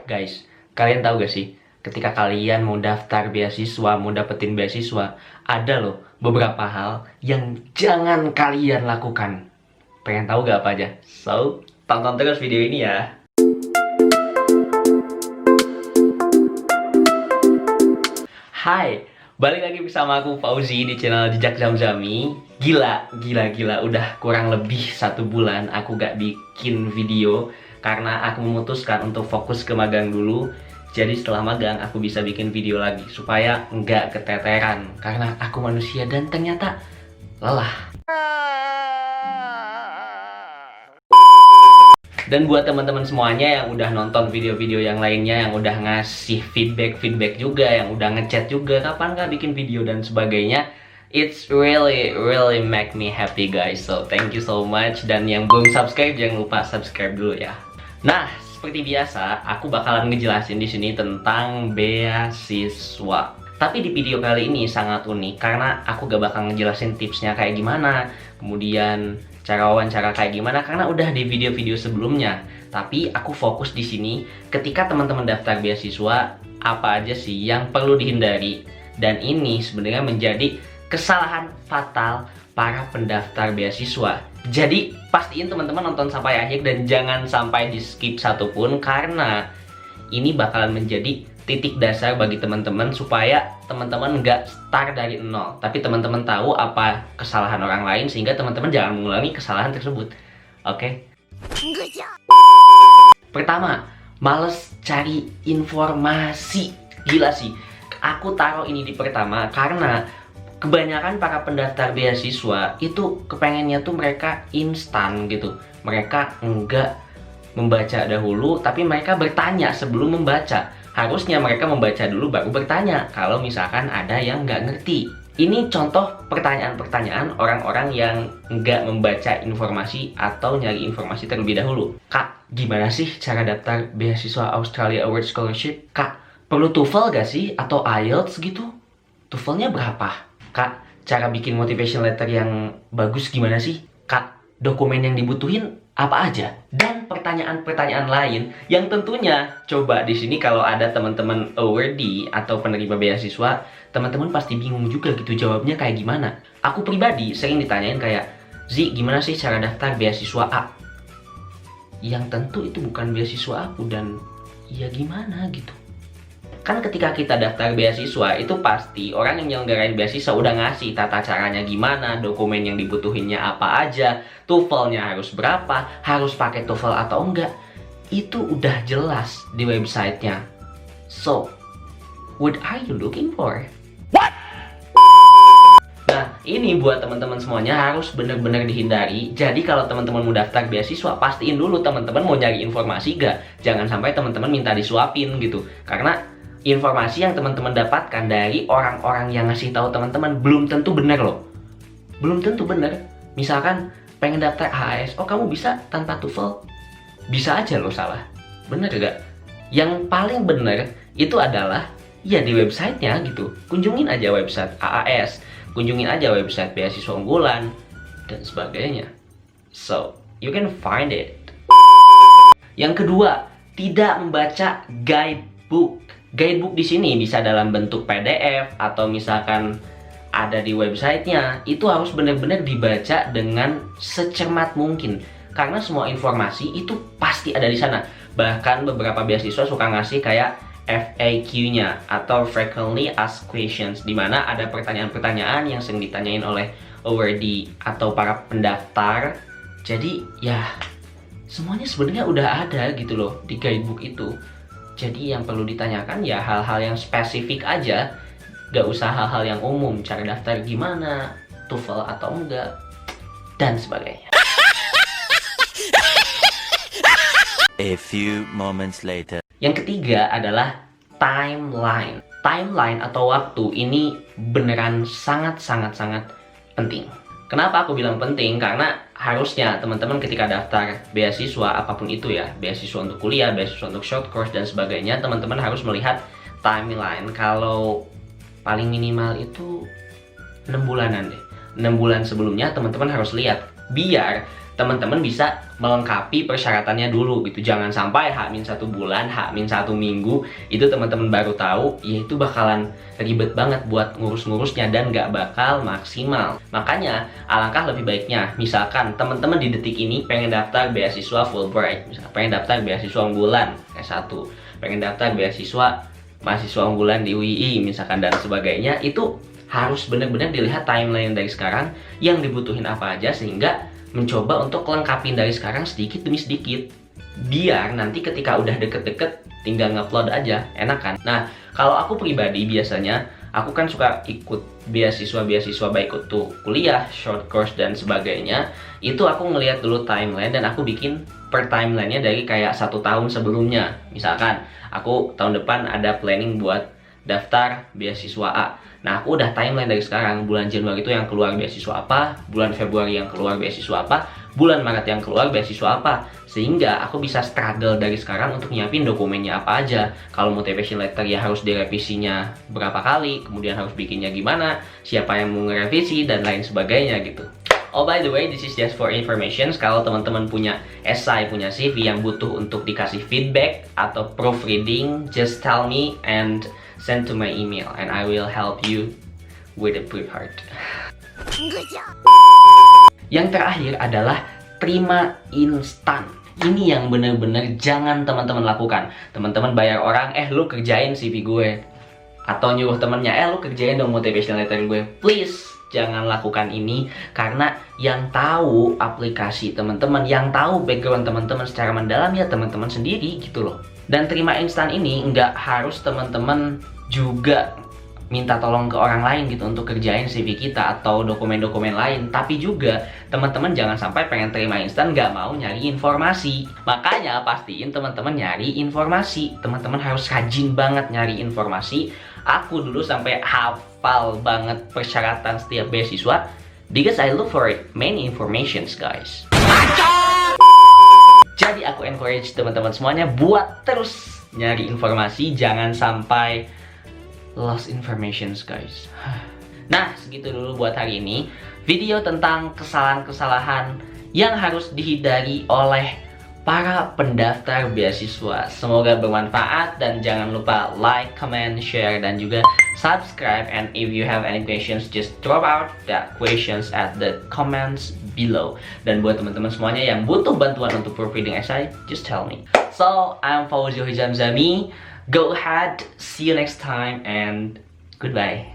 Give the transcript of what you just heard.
Guys, kalian tahu gak sih, ketika kalian mau daftar beasiswa, mau dapetin beasiswa, ada loh beberapa hal yang jangan kalian lakukan. Pengen tahu gak apa aja? So, tonton terus video ini ya. Hai, balik lagi bersama aku Fauzi di channel Jejak Zamzami. Gila, udah kurang lebih 1 bulan aku gak bikin video karena aku memutuskan untuk fokus ke magang dulu. Jadi setelah magang aku bisa bikin video lagi supaya nggak keteteran karena aku manusia dan ternyata lelah. Dan buat teman-teman semuanya yang udah nonton video-video yang lainnya, yang udah ngasih feedback juga, yang udah ngechat juga kapan nggak bikin video dan sebagainya, it's really make me happy guys. So thank you so much. Dan yang belum subscribe jangan lupa subscribe dulu ya. Nah, seperti biasa, aku bakalan ngejelasin di sini tentang beasiswa. Tapi di video kali ini sangat unik karena aku gak bakal ngejelasin tipsnya kayak gimana, kemudian cara wawancara kayak gimana karena udah di video-video sebelumnya. Tapi aku fokus di sini ketika teman-teman daftar beasiswa, apa aja sih yang perlu dihindari. Dan ini sebenarnya menjadi kesalahan fatal para pendaftar beasiswa. Jadi pastiin teman-teman nonton sampai akhir dan jangan sampai di skip satupun karena ini bakalan menjadi titik dasar bagi teman-teman supaya teman-teman nggak start dari nol, tapi teman-teman tahu apa kesalahan orang lain sehingga teman-teman jangan mengulangi kesalahan tersebut. Oke? Pertama, males cari informasi. Gila sih, aku taruh ini di pertama karena kebanyakan para pendaftar beasiswa itu kepengennya tuh mereka instan gitu. Mereka enggak membaca dahulu, tapi mereka bertanya sebelum membaca. Harusnya mereka membaca dulu baru bertanya kalau misalkan ada yang nggak ngerti. Ini contoh pertanyaan-pertanyaan orang-orang yang nggak membaca informasi atau nyari informasi terlebih dahulu. Kak, gimana sih cara daftar beasiswa Australia Award Scholarship? Kak, perlu TOEFL gak sih? Atau IELTS gitu? TOEFL-nya berapa? Kak, cara bikin motivation letter yang bagus gimana sih? Kak, dokumen yang dibutuhin apa aja? Dan pertanyaan-pertanyaan lain yang tentunya coba di sini kalau ada teman-teman awardee atau penerima beasiswa, teman-teman pasti bingung juga gitu jawabnya kayak gimana. Aku pribadi sering ditanyain kayak, "Zi, gimana sih cara daftar beasiswa A?" Yang tentu itu bukan beasiswa aku dan ya gimana gitu. Kan ketika kita daftar beasiswa itu pasti orang yang nyelenggarain beasiswa udah ngasih tata caranya gimana, dokumen yang dibutuhinnya apa aja, TOEFL-nya harus berapa, harus pakai TOEFL atau enggak. Itu udah jelas di websitenya. So, what are you looking for? What? Nah, ini buat teman-teman semuanya harus benar-benar dihindari. Jadi kalau teman-teman mau daftar beasiswa, pastiin dulu teman-teman mau nyari informasi gak. Jangan sampai teman-teman minta disuapin gitu. Karena informasi yang teman-teman dapatkan dari orang-orang yang ngasih tahu teman-teman belum tentu benar loh. Belum tentu benar. Misalkan pengen daftar HAS, oh kamu bisa tanpa TOEFL? Bisa aja loh salah. Bener gak? Yang paling benar itu adalah ya di websitenya gitu. Kunjungin aja website AAS, kunjungin aja website beasiswa unggulan dan sebagainya. So, you can find it. Yang kedua, tidak membaca guidebook. Guidebook di sini bisa dalam bentuk PDF atau misalkan ada di websitenya. Itu harus benar-benar dibaca dengan secermat mungkin karena semua informasi itu pasti ada di sana. Bahkan beberapa beasiswa suka ngasih kayak FAQ-nya atau Frequently Asked Questions, di mana ada pertanyaan-pertanyaan yang sering ditanyain oleh awardee atau para pendaftar. Jadi ya semuanya sebenarnya udah ada gitu loh di guidebook itu. Jadi yang perlu ditanyakan ya hal-hal yang spesifik aja, gak usah hal-hal yang umum, cara daftar gimana, TOEFL atau enggak, dan sebagainya. A few moments later. Yang ketiga adalah timeline. Timeline atau waktu ini beneran sangat penting. Kenapa aku bilang penting? Karena harusnya teman-teman ketika daftar beasiswa apapun itu ya, beasiswa untuk kuliah, beasiswa untuk short course dan sebagainya, teman-teman harus melihat timeline. Kalau paling minimal itu 6 bulanan deh. 6 bulan sebelumnya teman-teman harus lihat biar teman-teman bisa melengkapi persyaratannya dulu gitu. Jangan sampai H-1 bulan, H-1 minggu itu teman-teman baru tahu, ya itu bakalan ribet banget buat ngurus-ngurusnya dan nggak bakal maksimal. Makanya alangkah lebih baiknya, misalkan teman-teman di detik ini pengen daftar beasiswa Fulbright, misalkan pengen daftar beasiswa unggulan S1, pengen daftar beasiswa mahasiswa unggulan di UII misalkan dan sebagainya, itu harus benar-benar dilihat timeline dari sekarang yang dibutuhin apa aja, sehingga mencoba untuk lengkapin dari sekarang sedikit demi sedikit, biar nanti ketika udah deket-deket tinggal ngupload aja, enak kan? Nah, kalau aku pribadi biasanya aku kan suka ikut beasiswa baik itu kuliah, short course dan sebagainya. Itu aku ngelihat dulu timeline dan aku bikin per timelinenya dari kayak 1 tahun sebelumnya. Misalkan aku tahun depan ada planning buat daftar beasiswa A. Nah, aku udah timeline dari sekarang, bulan Januari itu yang keluar beasiswa apa, bulan Februari yang keluar beasiswa apa, bulan Maret yang keluar beasiswa apa, sehingga aku bisa struggle dari sekarang untuk nyiapin dokumennya apa aja. Kalau motivation letter ya harus direvisinya berapa kali, kemudian harus bikinnya gimana, siapa yang mau ngerevisi dan lain sebagainya gitu. Oh, by the way, this is just for information. Kalau teman-teman punya essay, punya CV yang butuh untuk dikasih feedback atau proofreading, just tell me and send to my email and I will help you with a brave heart. Yang terakhir adalah terima instan. Ini yang bener-bener jangan teman-teman lakukan. Teman-teman bayar orang, lu kerjain CV gue. Atau nyuruh temennya, lu kerjain dong motivation letter gue. Please, jangan lakukan ini. Karena yang tahu aplikasi teman-teman, yang tahu background teman-teman secara mendalam ya teman-teman sendiri gitu loh. Dan terima instan ini nggak harus teman-teman juga minta tolong ke orang lain gitu untuk kerjain CV kita atau dokumen-dokumen lain. Tapi juga teman-teman jangan sampai pengen terima instan nggak mau nyari informasi. Makanya pastiin teman-teman nyari informasi. Teman-teman harus rajin banget nyari informasi. Aku dulu sampai hafal banget persyaratan setiap beasiswa because I look for many informations, guys. Jadi aku encourage teman-teman semuanya buat terus nyari informasi, jangan sampai lost informations, guys. Nah, segitu dulu buat hari ini. Video tentang kesalahan-kesalahan yang harus dihindari oleh para pendaftar beasiswa. Semoga bermanfaat dan jangan lupa like, comment, share, dan juga subscribe. And if you have any questions, just drop out the questions at the comments below. Dan buat teman-teman semuanya yang butuh bantuan untuk proofreading essay, just tell me. So, I'm Fauzio Hijamzami. Go ahead, see you next time, and goodbye.